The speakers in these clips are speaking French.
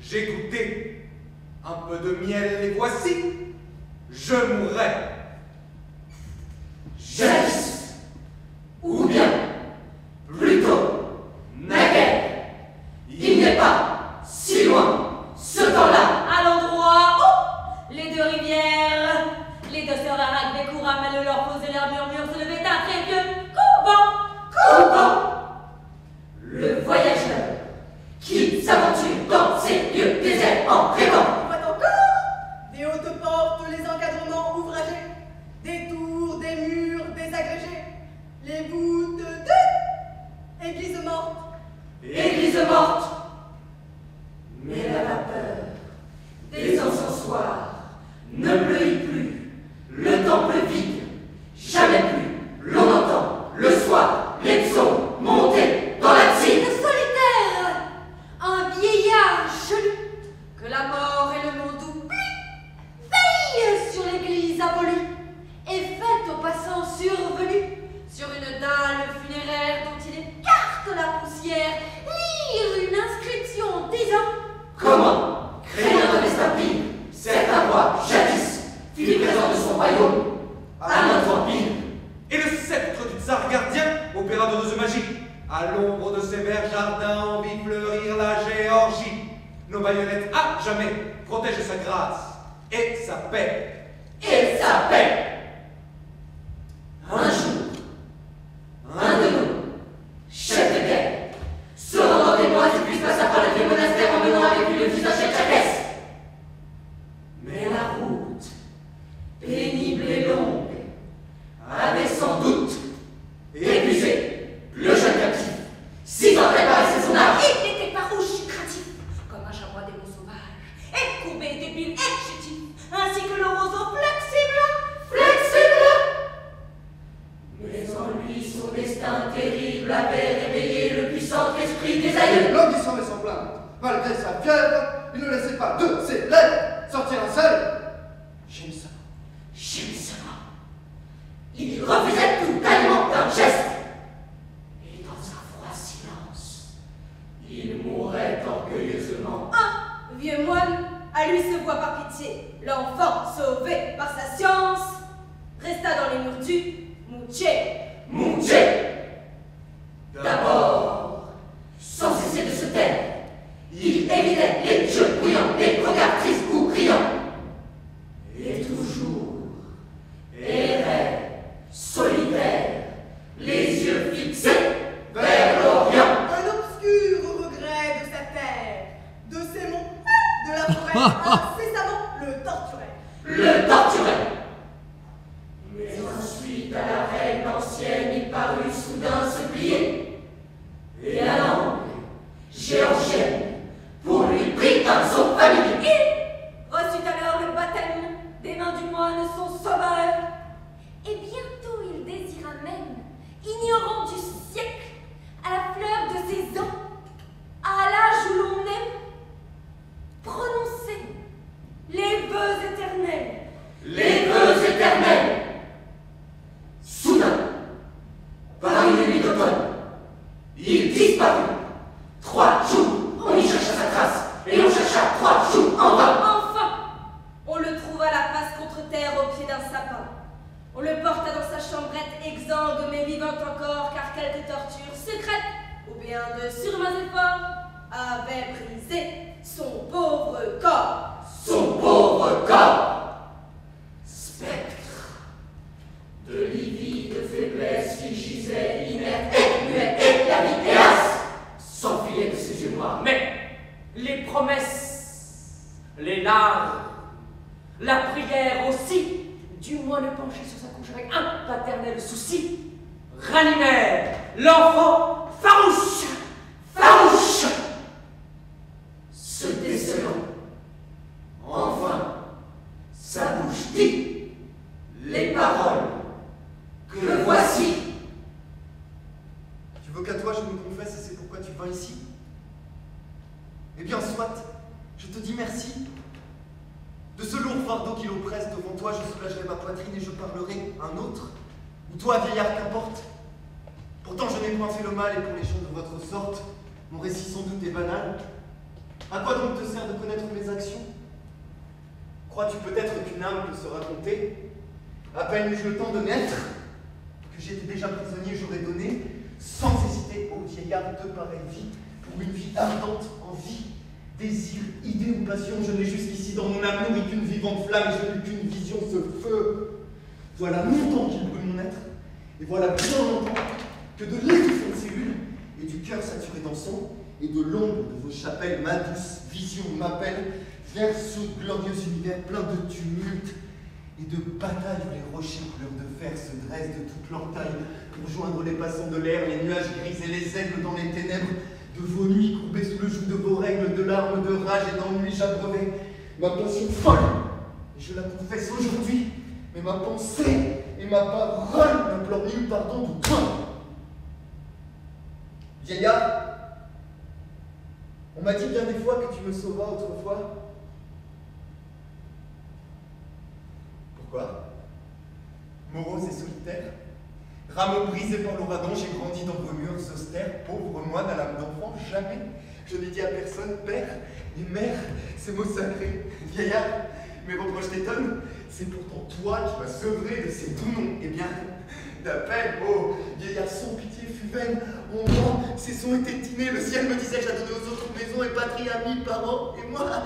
j'ai goûté un peu de miel et voici, je mourrai. Jadis, ou bien, plutôt, naguère, il n'est pas si loin ce temps-là. À l'endroit où les deux rivières, les deux sœurs Arak Bekour à leur poser leur murmure se levait un très vieux Coupant, le voyageur qui s'aventure dans ces lieux déserts en rêvant. On voit encore des hautes portes, les encadrements ouvragés, des tours, des murs désagrégés, les voûtes de églises mortes. Église morte, mais la vapeur des encensoirs ne bleuit plus, le temple vide, jamais plus l'on entend le soir les psaumes monter dans l'abside. Le solitaire, un vieillard chelu, que la mort et le monde oublient, veille sur l'église abolie et fait aux passants survenus sur une dalle funéraire dont il écarte la poussière, lire une inscription disant Comment, craignant de l'estampille, certain roi jadis fut présent de son royaume à notre empire. Et le sceptre du tsar gardien opéra d'heureuse magie. À l'ombre de ces verts jardins, on vit fleurir la Géorgie. Nos baïonnettes à jamais protègent sa grâce et sa paix. Et sa paix. Un jour, un de nous, chef de guerre, se rendant témoin du puisse passa par le vieux monastère en menant avec lui le fils d'un chef Jacques. Mais la route, pénible et longue, avait sans doute épuisé le jeune captif. 6 ans préparé son âge. il n'était pas rouge craintif, comme un chamois des mots sauvages, et courbé, débile et chétif, ainsi que le roseau flexible. Mais en lui, son destin terrible avait réveillé le puissant esprit des aïeux. L'homme qui s'en met sans plainte, malgré sa fièvre, il ne laissait pas de ses lèvres sortir un seul gémissement. Il refusait tout aliment d'un geste. Et dans un froid silence, il mourait orgueilleusement. Un vieux moine, à lui se voit par pitié, l'enfant sauvé par sa science, resta dans les murs du Moutier. D'abord, sans cesser de se taire, il évitait les yeux brillants, les regards tristes ou criants. Et toujours, errait, solitaire, les yeux fixés vers l'Orient. Un obscur regret de sa terre, de ses monts, de la forêt, incessamment le torturait. Mais ensuite, à la reine ancienne, il parut soudain se plier. Et la langue géorgienne, pour lui, prit un saut familier. Il reçut alors le baptême des mains du moine son sauveur, et bientôt il désira même, ignorant du siècle, à la fleur de ses ans, à l'âge où l'on aime, prononcer les vœux éternels. Les vœux éternels. Soudain, par une nuit d'automne, il disparut. 3 jours, on y chercha sa trace, et on chercha 3 jours en vain. Enfin, on le trouva la face contre terre au pied d'un sapin. On le porta dans sa chambrette exsangue mais vivante encore, car quelques tortures secrètes, ou bien de surmains efforts, avaient brisé son pauvre corps. Son pauvre corps. Spectre de livide faiblesse qui gisait inerte et muet, et la vie, hélas, s'enfuyait de ses yeux noirs. Mais les promesses, les larmes, la prière aussi, du moins le pencher sur sa couche avec un paternel souci, ranimèrent l'enfant farouche. Se décelant, enfin, sa bouche dit les paroles que voici. Tu veux qu'à toi je me confesse et c'est pourquoi tu vins ici? Eh bien, soit, je te dis merci. De ce lourd fardeau qui l'oppresse devant toi, je soulagerai ma poitrine et je parlerai un autre. Ou toi, vieillard, qu'importe. Pourtant, je n'ai point fait le mal et pour les gens de votre sorte, mon récit sans doute est banal. À quoi donc te sert de connaître mes actions? Crois-tu peut-être qu'une âme peut se raconter? À peine eus-je le temps de naître, que j'étais déjà prisonnier, j'aurais donné, sans hésiter, au vieillard de pareille vie, pour une vie ardente, envie, désir, idée ou passion. Je n'ai jusqu'ici dans mon âme nourri qu'une vivante flamme, et je n'ai qu'une vision, ce feu. Voilà longtemps qu'il brûle mon être, et voilà bien longtemps que de l'étouffante cellule et du cœur saturé d'encens, et de l'ombre de vos chapelles, ma douce vision m'appelle vers ce glorieux univers plein de tumulte et de batailles où les rochers couleur de fer se dressent de toute leur taille pour joindre les passants de l'air, les nuages gris et les aigles dans les ténèbres de vos nuits courbées sous le joug de vos règles, de larmes, de rage et d'ennui j'abreuvais ma passion folle, et je la confesse aujourd'hui, mais ma pensée et ma parole n'implorent nul pardon ou crainte. Vieillard, on m'a dit bien des fois que tu me sauvas autrefois. Pourquoi? Morose et solitaire, rameau brisé par l'ouragan, j'ai grandi dans vos murs austères, pauvre moine à l'âme d'enfant, jamais je n'ai dit à personne père et mère, ces mots sacrés. Vieillard, mes reproches t'étonnent, c'est pourtant toi qui m'as sevré de ces doux noms. Eh bien, d'appel, oh, vieillard sans pitié fut vaine, en moi, ces sons étaient tinés, le ciel me disait que j'adonnais aux autres maisons et patrie, amis, parents, et moi,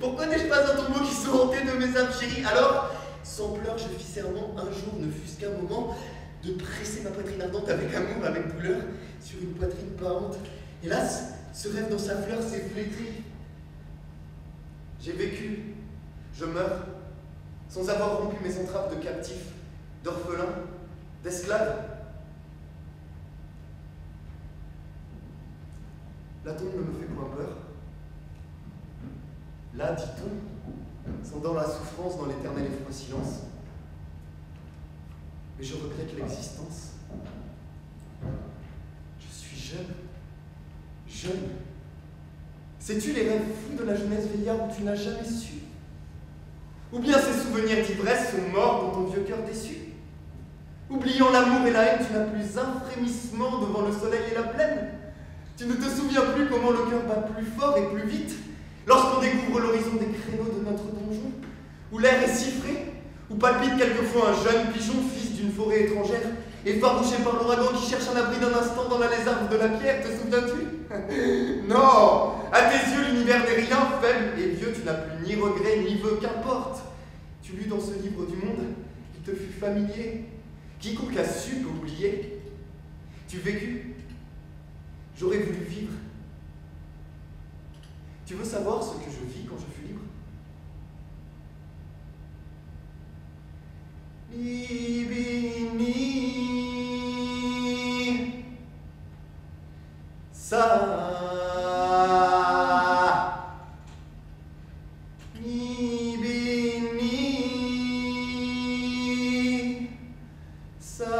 pourquoi n'ai-je pas un tombeau qui soit hanté de mes âmes chéries? Alors, sans pleurs, je fis serment, un jour, ne fût-ce qu'un moment, de presser ma poitrine ardente avec amour, avec douleur, sur une poitrine parente. Hélas, ce rêve dans sa fleur s'est flétri. J'ai vécu, je meurs, sans avoir rompu mes entraves de captif, d'orphelin, d'esclave. La tombe ne me fait point peur. Là, dit-on, sont dans la souffrance, dans l'éternel effroi silence. Mais je regrette l'existence. Je suis jeune. Jeune. Sais-tu les rêves fous de la jeunesse vieillard où tu n'as jamais su? Ou bien ces souvenirs d'ivresse sont morts dans ton vieux cœur déçu? Oubliant l'amour et la haine, tu n'as plus un frémissement devant le soleil et la plaine? Tu ne te souviens plus comment le cœur bat plus fort et plus vite lorsqu'on découvre l'horizon des créneaux de notre donjon, où l'air est si frais, où palpite quelquefois un jeune pigeon, fils d'une forêt étrangère, effarouché par l'ouragan qui cherche un abri d'un instant dans la lézarde de la pierre, te souviens-tu? Non! À tes yeux, l'univers n'est rien, faible et vieux, tu n'as plus ni regret ni vœux, qu'importe. Tu lus dans ce livre du monde qui te fut familier. Quiconque a su peut oublier. Tu vécus. J'aurais voulu vivre. Tu veux savoir ce que je vis quand je fus libre? Libini sa Libini sa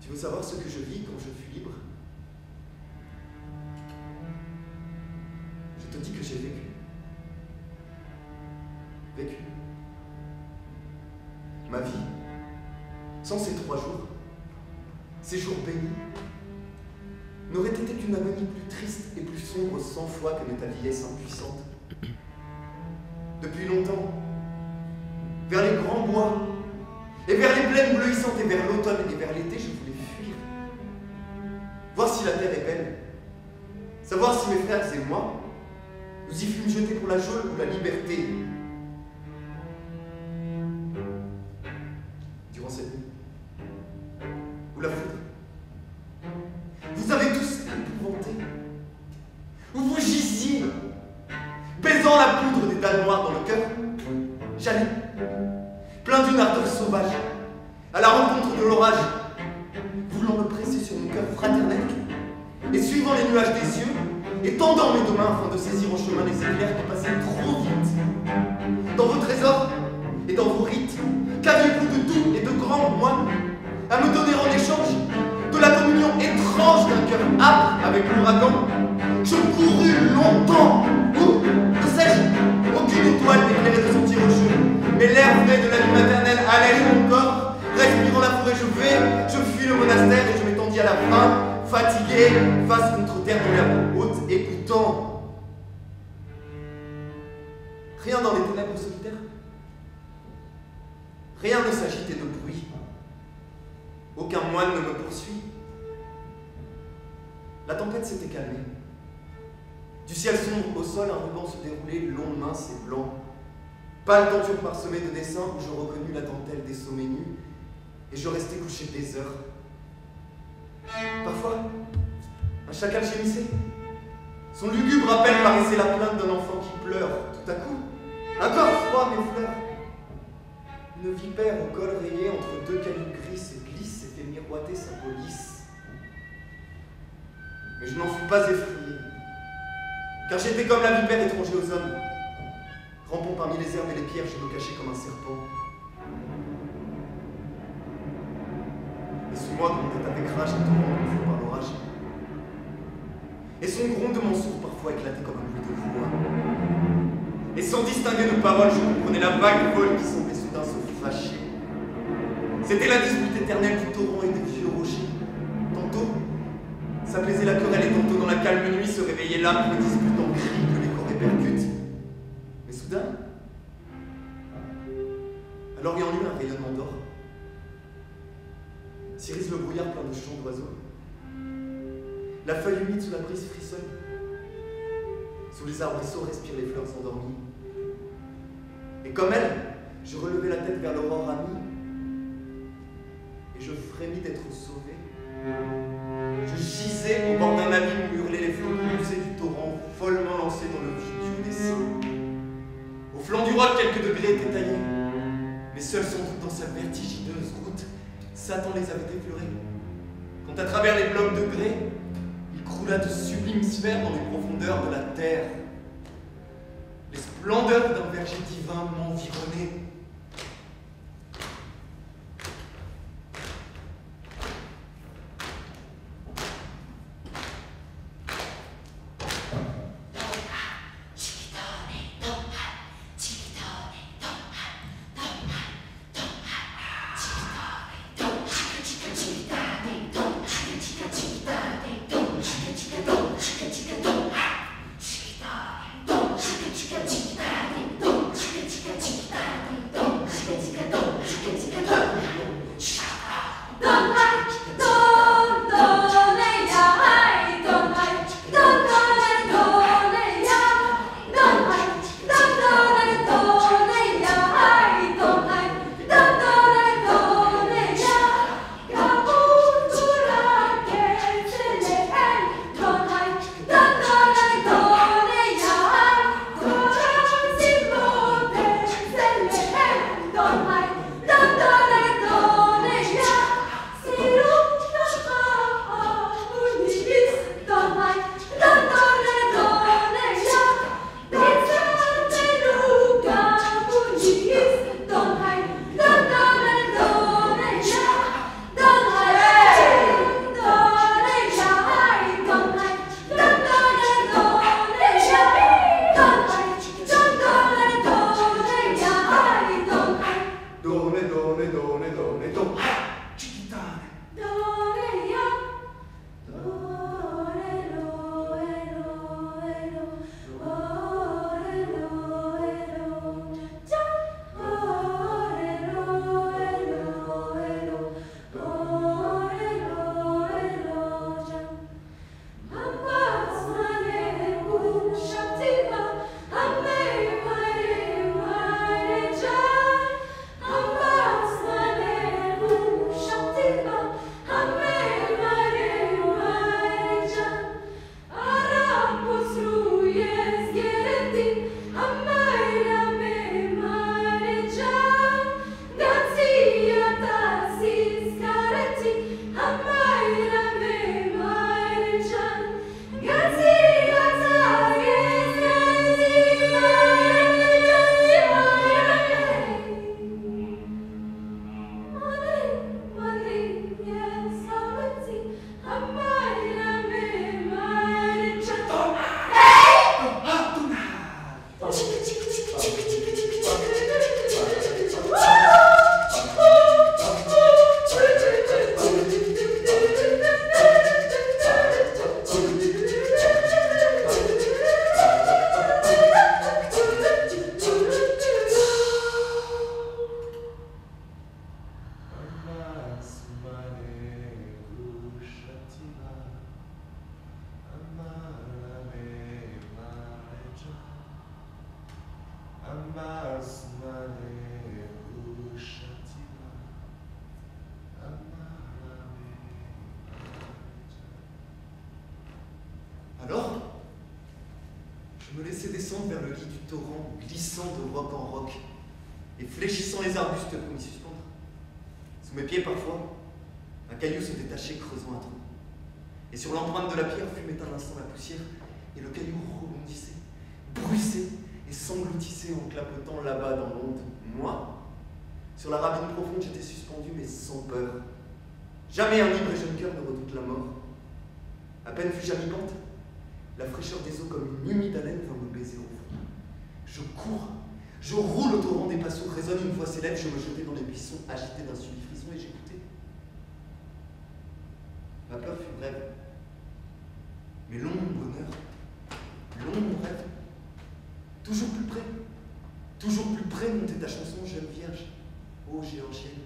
Tu veux savoir ce que je vis quand je fus libre? Je te dis que j'ai vécu. Vécu. ma vie, sans ces 3 jours, ces jours bénis, n'aurait été qu'une agonie plus triste et plus sombre 100 fois que n'est ta vieillesse impuissante. Depuis longtemps, vers les grands bois, et vers les plaines bleuissantes, et vers l'automne, et vers l'été, je voulais fuir. Voir si la terre est belle, savoir si mes frères et moi, nous y fûmes jetés pour la geôle ou la liberté. Durant cette nuit, ou la foudre, vous avez tous épouvanté, où vous gisiez, baisant la poudre des dalles noires dans le cœur. J'allais, plein d'une ardeur sauvage, à la rencontre de l'orage, voulant me presser sur mon cœur fraternel, et suivant les nuages des yeux, et tendant mes deux mains afin de saisir en chemin les éclairs qui passaient trop vite. Dans vos trésors et dans vos rites, qu'aviez-vous de doux et de grands moines à me donner en échange de la communion étrange d'un cœur âpre avec l'ouragan? Je courus longtemps, où, que sais-je, aucune étoile n'éclairait de sentier rocheux, mais l'air frais de la nuit maternelle allège mon corps. Respirant la forêt, je fuis le monastère et je m'étendis à la fin, fatigué, face contre terre de l'air haute, écoutant. Rien dans les ténèbres solitaires, rien ne s'agitait de bruit, aucun moine ne me poursuit. La tempête s'était calmée. Du ciel sombre au sol, un ruban se déroulait, long, mince et blanc. Pâle tenture parsemée de dessins où je reconnus la dentelle des sommets nus, et je restais couché des heures. Parfois, un chacal gémissait. Son lugubre appel paraissait la plainte d'un enfant qui pleure. Tout à coup, un corps froid m'effleure. Une vipère au col rayé entre 2 cailloux gris se glisse et fait miroiter sa police. Mais je n'en fus pas effrayé, car j'étais comme la vipère étranger aux hommes. Rampant parmi les herbes et les pierres, je me cachais comme un serpent. Et sous moi grondait avec rage un torrent bouffé par l'orage. Et son grondement sourd parfois éclatait comme un bruit de voix. Et sans distinguer de paroles, je comprenais la vague folle qui semblait soudain se fâcher. C'était la dispute éternelle du torrent et des vieux rochers. Tantôt, s'apaisait la querelle et tantôt dans la calme nuit se réveillait l'âpre dispute en cris que l'écho répercute. Mais soudain, à l'Orient lui un rayonnement d'or. S'irise le brouillard plein de chants d'oiseaux. La feuille humide sous la brise frissonne. Sous les arbrisseaux respirent les fleurs endormies. Et comme elle, je relevai la tête vers l'aurore amie. Et je frémis d'être sauvé. Je gisais au bord d'un abîme où hurlaient les flots poussés du torrent, follement lancés dans le vide des cieux. Au flanc du roc, quelques degrés étaient taillés. Mais seul sans doute dans sa vertigineuse route, Satan les avait effleurés. Quand à travers les blocs de grès, il croula de sublimes sphères dans les profondeurs de la terre. Les splendeurs d'un verger divin m'environnaient. descendre vers le lit du torrent, glissant de roc en roc, et fléchissant les arbustes pour m'y suspendre. Sous mes pieds, parfois, un caillou se détachait, creusant un trou. Et sur l'empreinte de la pierre fumait un instant la poussière, et le caillou rebondissait, bruissait et s'engloutissait en clapotant là-bas dans l'onde. Moi, sur la ravine profonde, j'étais suspendu, mais sans peur. Jamais un libre et jeune cœur ne redoute la mort. À peine fus-je à mi-pente, la fraîcheur des eaux comme une humide haleine vint me baiser au front. Je cours, je roule au torrent des passeaux, résonne une voix célèbre, je me jetai dans les buissons, agité d'un subit frisson, et j'écoutais. Ma peur fut brève, mais long mon bonheur, long mon rêve. Toujours plus près montait ta chanson, jeune vierge, ô géorgienne.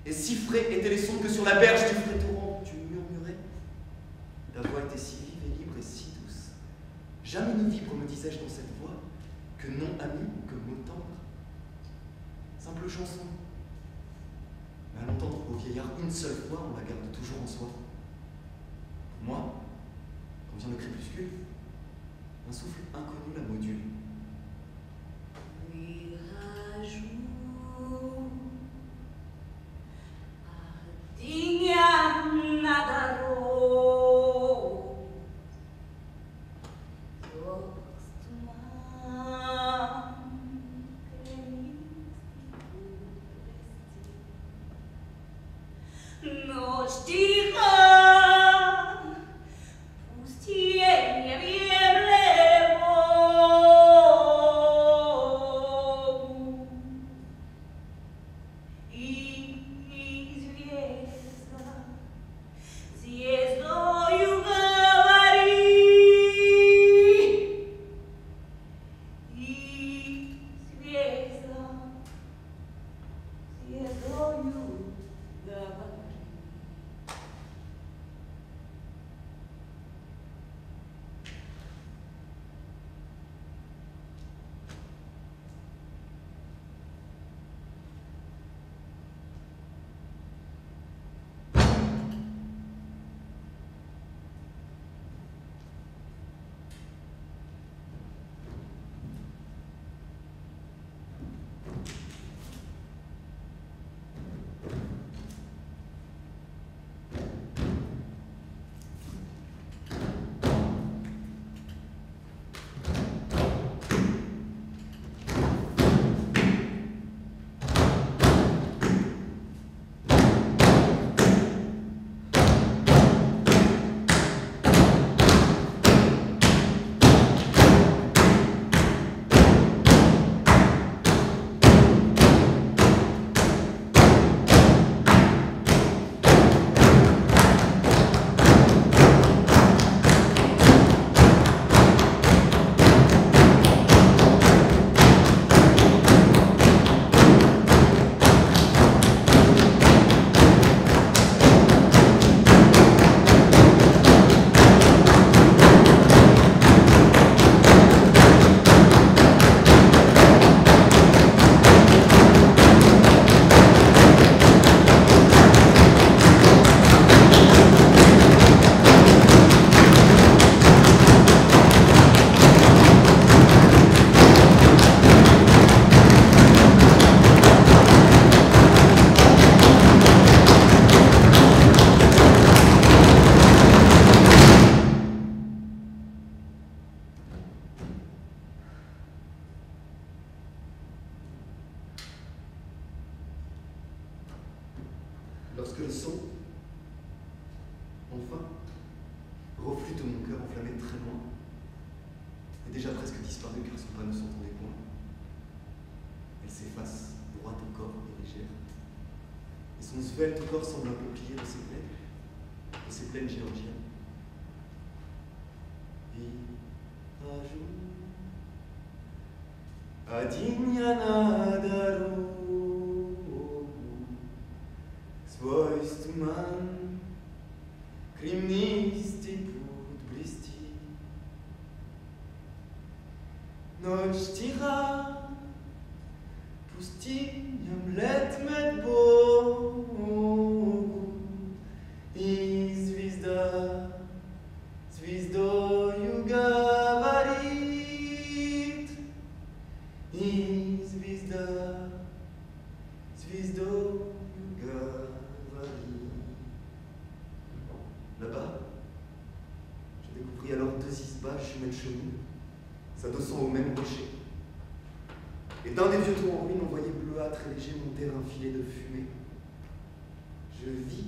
Et si frais étaient les sons que sur la berge du frais torrent tu murmurais. Ta voix était si vive et libre et si douce. Jamais ne vibre, me disais-je dans cette voix, que nom ami ou que mot tendre. Simple chanson. Mais à l'entendre au vieillard une seule fois, on la garde toujours en soi. Pour moi, quand vient le crépuscule, un souffle inconnu la module. Lorsque le son, enfin, reflue de mon cœur enflammé très loin, est déjà presque disparu car son pas ne s'entendait point. Elle s'efface, droite au corps et légère, et son svelte corps semble un peu plié de ses plaines géorgiennes. Adinyana daru svojstvuman krimnisti put blisti noć ticha pustinjam let med Bogu i zvizdojju gavari. d'un des vieux tours en ruine, on voyait bleuâtre et léger monter un filet de fumée. Je vis.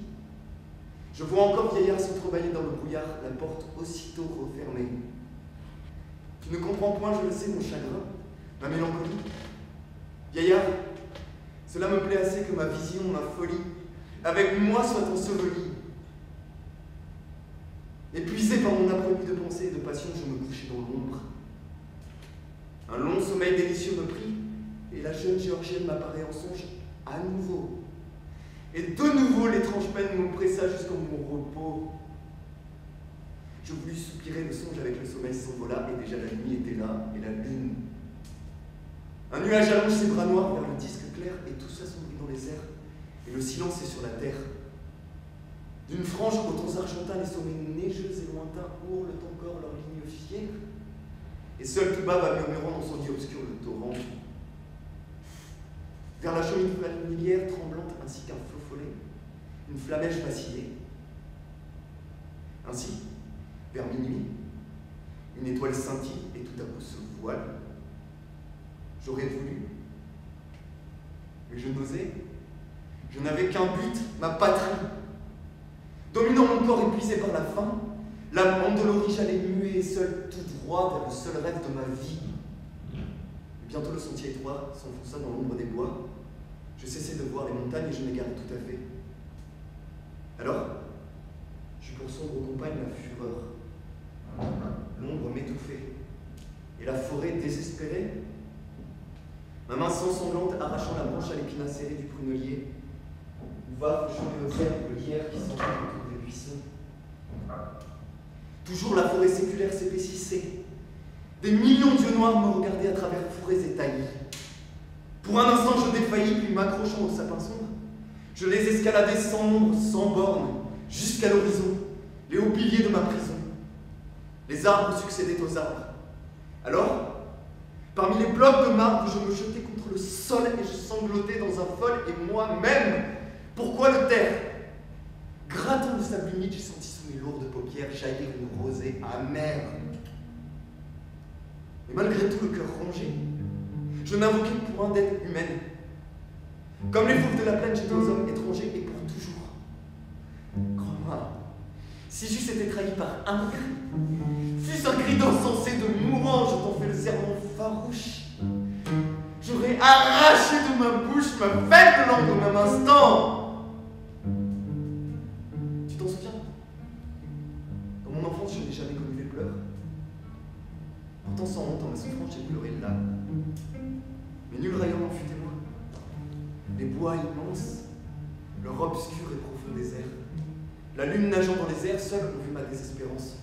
Je vois encore vieillard s'entrebâiller dans le brouillard, la porte aussitôt refermée. Tu ne comprends point, je le sais, mon chagrin, ma mélancolie. Vieillard, cela me plaît assez que ma vision, ma folie, avec moi soit ensevelie. Épuisé par mon après-midi de pensée et de passion, je me couchais dans l'ombre. Un long sommeil délicieux me prit, et la jeune Géorgienne m'apparaît en songe à nouveau. Et de nouveau l'étrange peine m'oppressa jusqu'en mon repos. Je voulus soupirer le songe avec le sommeil s'envola, et déjà la nuit était là, et la lune. Un nuage allonge ses bras noirs vers le disque clair, et tout s'assombrit dans les airs, et le silence est sur la terre. D'une frange aux tons argentins, les sommets neigeux et lointains hurlent encore leurs lignes fières, et seul tout bas va murmurant dans son lit obscur le torrent. Vers la cheminée familière tremblante ainsi qu'un flot follet, une flamèche vacillait. Ainsi, vers minuit, une étoile scintille et tout à coup se voile. J'aurais voulu, mais je n'osais. Je n'avais qu'un but, ma patrie. Dominant mon corps épuisé par la faim, l'âme endolorie, j'allais muer et seul, tout droit vers le seul rêve de ma vie. Et bientôt le sentier étroit s'enfonça dans l'ombre des bois. Je cessai de voir les montagnes et je m'égarais tout à fait. Alors, j'eus pour sombre compagne la fureur. L'ombre m'étouffait, et la forêt désespérée. Ma main sanglante arrachant la branche à l'épine acérée du prunelier, où va jouer aux herbes le lierre qui s'enfuit autour des buissons. Toujours la forêt séculaire s'épaississait. Des millions d'yeux noirs me regardaient à travers fourrés et taillis. Pour un instant, je défaillis, puis m'accrochant au sapin sombre, je les escaladai sans nombre, sans borne, jusqu'à l'horizon, les hauts piliers de ma prison. Les arbres succédaient aux arbres. Alors, parmi les blocs de marbre, je me jetai contre le sol et je sanglotais dans un vol et moi-même. Pourquoi le taire? Grattant le sable humide, j'ai senti sous mes lourdes paupières jaillir une rosée amère. Et malgré tout le cœur rongé, je n'invoquais point d'aide humaine. Comme les fauves de la plaine, j'étais aux hommes étrangers et pour toujours. Crois-moi, si j'eusse été trahi par un cri, fût-ce un cri d'insensé de mourant, je t'en fais le serment farouche. J'aurais arraché de ma bouche ma faible langue au même instant. Tu t'en souviens? Dans mon enfance, je n'ai jamais connu les pleurs. Pourtant, sans honte, en ma souffrance, j'ai pleuré là. Mais nul rayonnement fut témoin. Les bois immenses, leur obscur et profond désert, la lune nageant dans les airs, seule ont vu ma désespérance.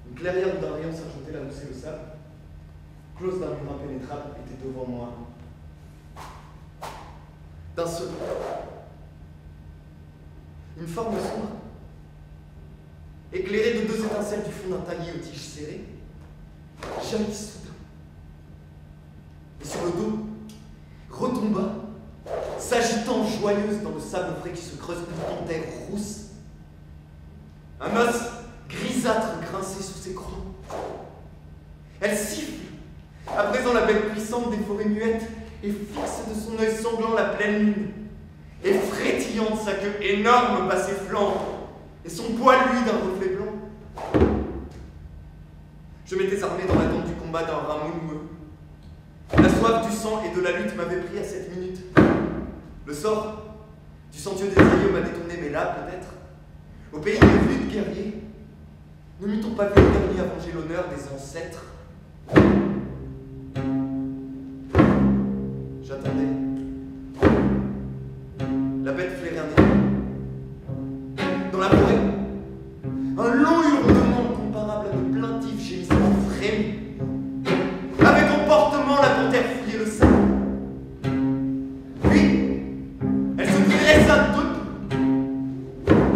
Une clairière d'un rayon s'argentait la mousse et le sable, close d'un mur impénétrable, était devant moi. D'un seul une forme sombre, éclairée de deux étincelles du fond d'un taillis aux tiges serrées, jaillit soudain. Et sur le dos, retomba, s'agitant joyeuse dans le sable frais qui se creuse une panthère rousse. Un os grisâtre grinçait sous ses crocs. Elle siffle, à présent la bête puissante des forêts muettes, et fixe de son œil sanglant la pleine lune. Et frétillante sa queue énorme bat ses flancs, et son poil, lui, d'un reflet blanc. Je m'étais armé dans l'attente du combat d'un rameau noueux. La soif du sang et de la lutte m'avait pris à cette minute. Le sort du sentier des aïeux m'a détourné, mais là, peut-être, au pays des luttes guerriers, ne m'eût-on pas vu le dernier à venger l'honneur des ancêtres? J'attendais. La bête flairait un écho. Dans la forêt, un long hurlement comparable à de plaintifs gémissements frémis. Avec emportement, la panthère fouillait le sable. Puis, elle se dressa debout,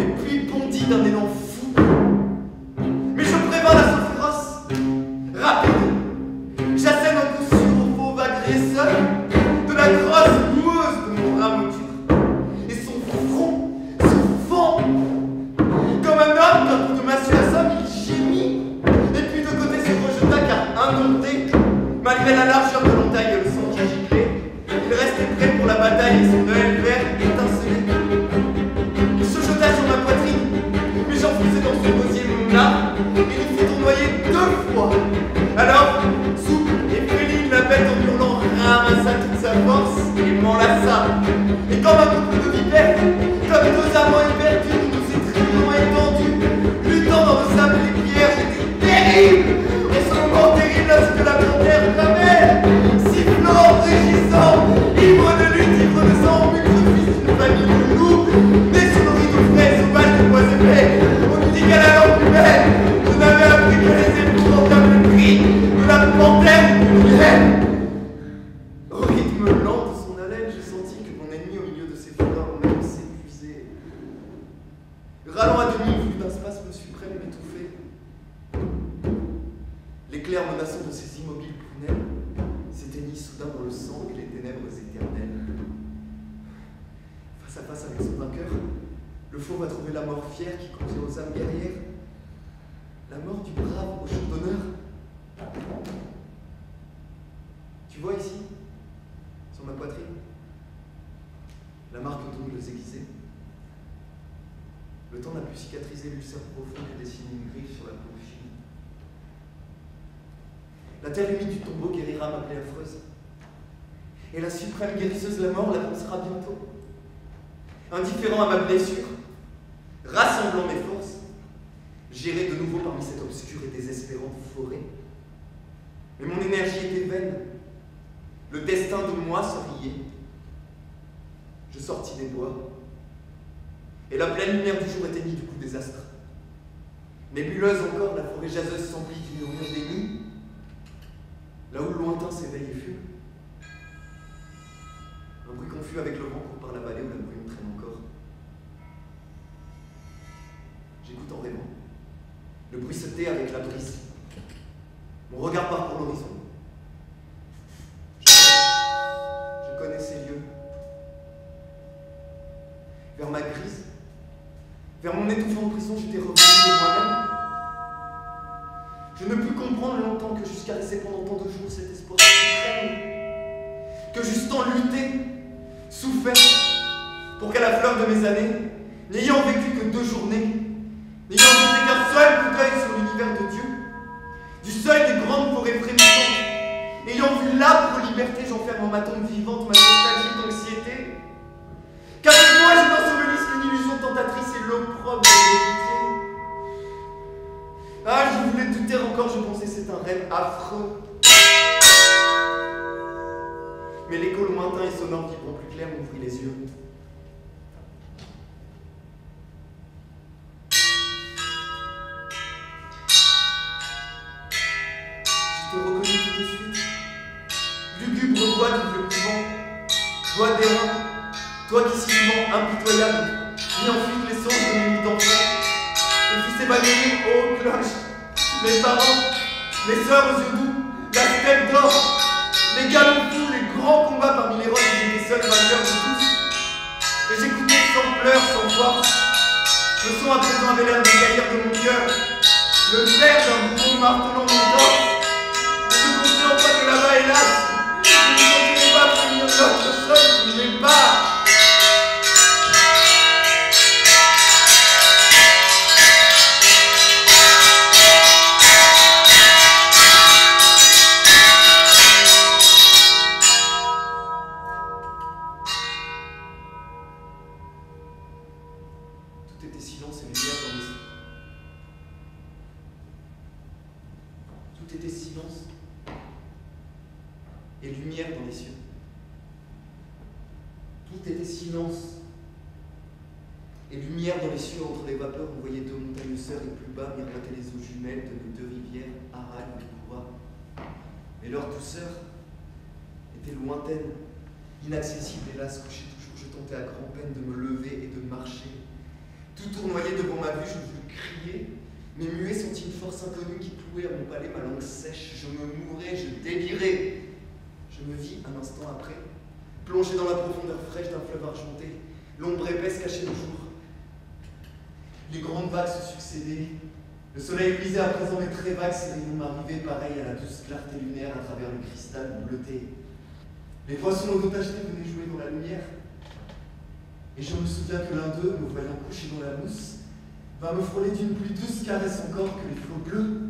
et puis bondit d'un élan fou. Mais je prévins l'assaut féroce, rapide. J'assène un coup sûr au fauve agresseur de la grosse noueuse de mon rameau dur. Et son Malgré la largeur de l'entaille et le sang qui giclait, il restait prêt pour la bataille et son œil vert étincelait. Il se jeta sur ma poitrine, mais j'enfonçai dans son gosier mon arme et nous fit tournoyer 2 fois. Alors, souple et féline, la bête en hurlant ramassa toute sa force et m'enlaça. Et comme un couple de vipères, comme 2 amants éperdus, nous nous étrions étendus, luttant dans le sable et les pierres, j'étais terrible. Et ce moment terrible lorsque la panthère clamait, sifflant, régissant, ivre de lutte, ivre de sang, fils d'une famille de loups, nés sous nos rideaux frais, sauvages de bois épais. On nous dit qu'à la lampe humaine, je n'avais appris que les épouvantables cris de la panthère humaine. Au rythme lent de son haleine, je sentis que mon ennemi au milieu de ses fureurs même s'épuisait. Râlant à demi, vu d'un spasme suprême m'étouffait. L'éclair menaçant de ses immobiles prunelles s'éteignit soudain dans le sang et les ténèbres éternelles. Face à face avec son vainqueur, le fauve a trouvé la mort fière qui convient aux âmes guerrières, la mort du brave au jour d'honneur. Tu vois ici, sur ma poitrine, la marque d'ongles aiguisés. Le temps n'a pu cicatriser l'ulcère profond que dessine une griffe sur la peau fine. La terre humide du tombeau guérira ma plaie affreuse. Et la suprême guérisseuse, la mort, la pansera bientôt. Indifférent à ma blessure, rassemblant mes forces, j'irai de nouveau parmi cette obscure et désespérante forêt. Mais mon énergie était vaine. Le destin de moi se riait. Je sortis des bois, et la pleine lumière du jour éteignit du coup des astres. Nébuleuse encore, la forêt jaseuse s'emplit du murmure des nids, là où le lointain s'éveille et fume. Un bruit confus avec le vent court par la vallée où la brume traîne encore. J'écoute en rêvant. Le bruit se tait avec la brise. Mon regard part pour l'horizon. Je connais ces lieux. Vers ma grise, vers mon étouffante prison, j'étais revenu de moi-même. Je ne pus comprendre longtemps que jusqu'à laisser pendant tant de jours cet espoir suprême, que j'eusse tant lutté, souffert, pour qu'à la fleur de mes années, n'ayant vécu que 2 journées, n'ayant jeté qu'un seul coup d'œil sur l'univers de Dieu, du seuil des grandes forêts frémissantes, ayant vu l'âpre liberté, j'enferme en ma tombe vivante ma nostalgie d'anxiété, qu'avec moi je m'ensevelisse qu'une illusion tentatrice et l'opprobre de l'héritier. Ah, je voulais douter encore, je pensais c'est un rêve affreux. Mais l'écho lointain et sonore vibrant plus clair m'ouvrit les yeux. Je te reconnus tout de suite. Lugubre voix du vieux couvent, voix d'airain, toi qui si souvent impitoyable, mis en fuite les songes de mes nuits d'enfant, et fis évanouir, ô cloche, mes parents, mes sœurs aux yeux doux, la tête d'or, les galops fous, les grands combats parmi les rois où j'étais seul vainqueur de tous. Et j'écoutais sans pleurs, sans force. Le son à présent avait l'air des galères de mon cœur, le fer d'un bouton martelant mon torse. Ne me consciant pas que là-bas, hélas, je ne sentirais pas finir notre sol qui n'est pas. Tout était silence et lumière dans les cieux. Tout était silence et lumière dans les cieux. Tout était silence et lumière dans les cieux. Entre les vapeurs, on voyait 2 montagnes sœurs et plus bas miroitaient les eaux jumelles de nos 2 rivières, Aragnes et Koura. Mais leur douceur était lointaine, inaccessible, hélas, couché toujours. Je tentais à grand-peine de me lever et de marcher. Tout tournoyé devant ma vue, je voulus crier, mais muet sentis une force inconnue qui clouait à mon palais ma langue sèche. Je me mourais, je délirais. Je me vis un instant après, plongé dans la profondeur fraîche d'un fleuve argenté, l'ombre épaisse cachait le jour. Les grandes vagues se succédaient, Le soleil luisait à présent mais très vague, ses rayons m'arrivaient pareil à la douce clarté lunaire à travers le cristal bleuté. Les poissons aux dos tachetés venaient jouer dans la lumière. Et je me souviens que l'un d'eux, me voyant couché dans la mousse, va me frôler d'une plus douce caresse encore que les flots bleus.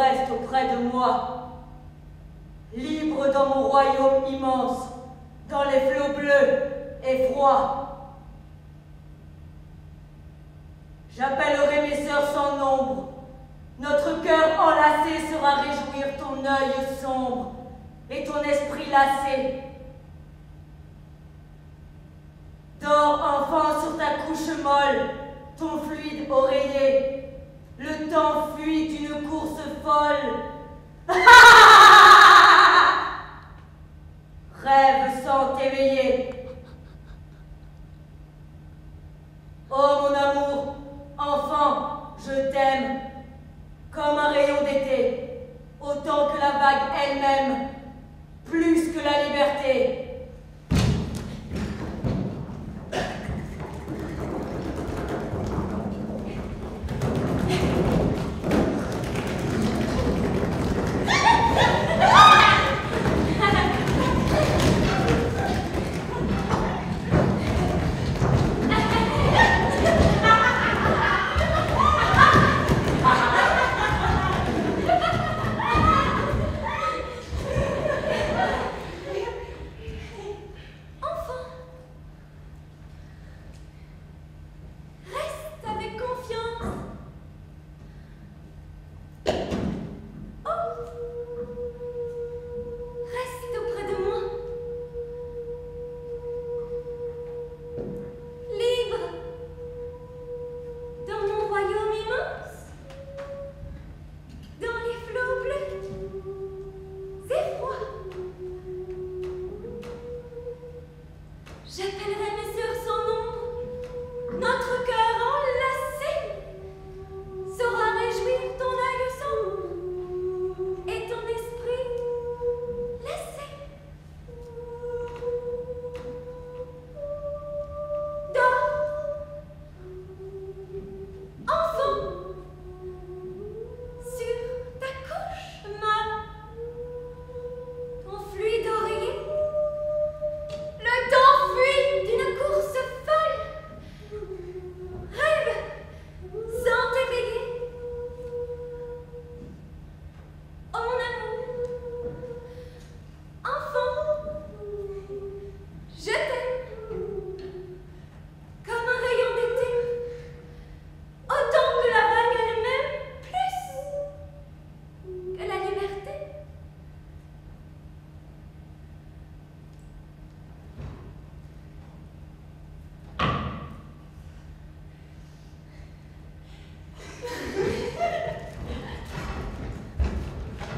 Reste auprès de moi, libre dans mon royaume immense, dans les flots bleus et froids. J'appellerai mes sœurs sans nombre, notre cœur enlacé sera réjouir ton œil sombre et ton esprit lassé. Dors enfant sur ta couche molle, ton fluide oreiller. Le temps fuit d'une course folle. Rêve sans t'éveiller. Oh mon amour, enfant, je t'aime, comme un rayon d'été, autant que la vague elle-même, plus que la liberté.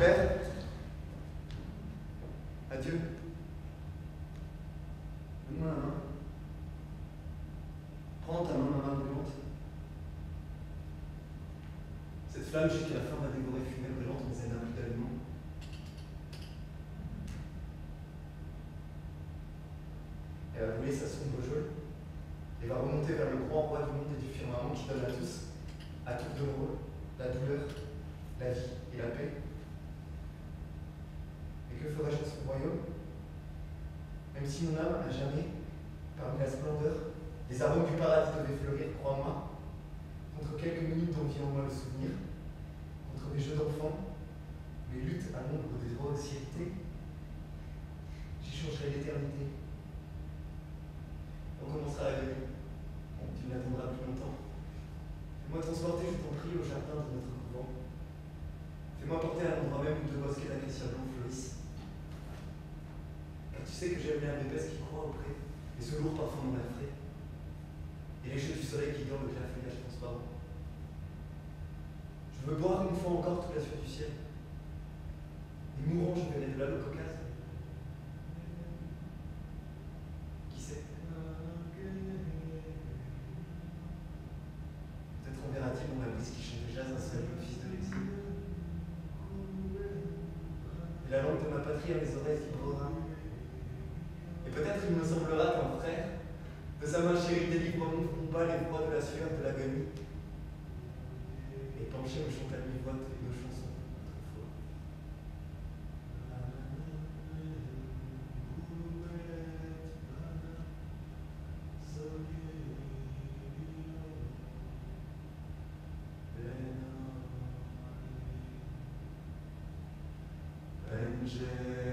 Père, adieu. Donne-moi la main. Prends dans ta main ma main brûlante. Cette flamme jusqu'à la fin m'a dévoré fumée brûlante mais elle n'a plus d'aliment. Elle va brûler sa sombre geôle et va remonter vers le grand roi du monde et du firmament qui donne à tous deux rôles, la douleur, la vie et la paix. Et que ferai-je dans ce royaume? Même si mon âme, à jamais, parmi la splendeur, les arômes du paradis devaient fleurir, crois-moi, contre quelques minutes dont vient en moi le souvenir, contre mes jeux d'enfant, mes luttes à l'ombre des droits anciennetés, j'y changerai l'éternité. On commencera la vie. Tu n'attendras plus longtemps. Fais-moi transporter, je t'en prie, au jardin de notre couvent. Fais-moi porter à l'endroit même où deux bosquets d'acacias blancs fleurissent. Car tu sais que j'aime l'herbe épaisse qui croît auprès, et ce lourd parfum dans la frais, et les cheveux du soleil qui dorment le clair feuillage transparent. Je veux boire une fois encore toute la sueur du ciel. Et mourant, je verrai de là le Caucase. Qui sait? Peut-être enverra-t-il dans la brise qui chante le jazz un seul le fils de l'exil. Et la langue de ma patrie à mes oreilles vibrera. Et peut-être il me semblera qu'un frère, de sa main chérie délivre mon combat les froids de la sueur de l'agonie. Et penché me chante à mi-voix toutes nos chansons d'autrefois. Angel.